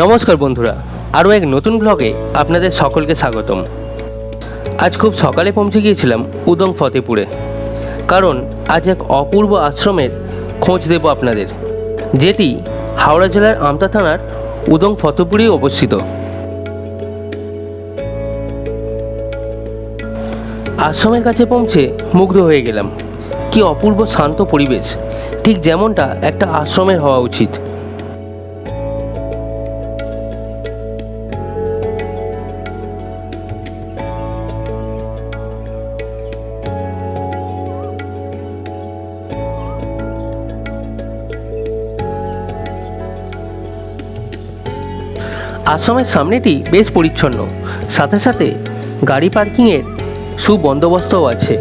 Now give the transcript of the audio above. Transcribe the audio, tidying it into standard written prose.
নমস্কার বন্ধুরা, আরও এক নতুন ব্লগে আপনাদের সকলকে স্বাগতম। আজ খুব সকালে পৌঁছে গিয়েছিলাম উদং ফতেপুরে, কারণ আজ এক অপূর্ব আশ্রমের খোঁজ দেব আপনাদের, যেটি হাওড়া জেলার আমতা থানার উদং ফতেপুরেই অবস্থিত। আশ্রমের কাছে পৌঁছে মুগ্ধ হয়ে গেলাম। কি অপূর্ব শান্ত পরিবেশ, ঠিক যেমনটা একটা আশ্রমের হওয়া উচিত। আশ্রমের সামনেটি বেশ পরিচ্ছন্ন, সাথে সাথে গাড়ি পার্কিংয়ের সুবন্দোবস্তও আছে।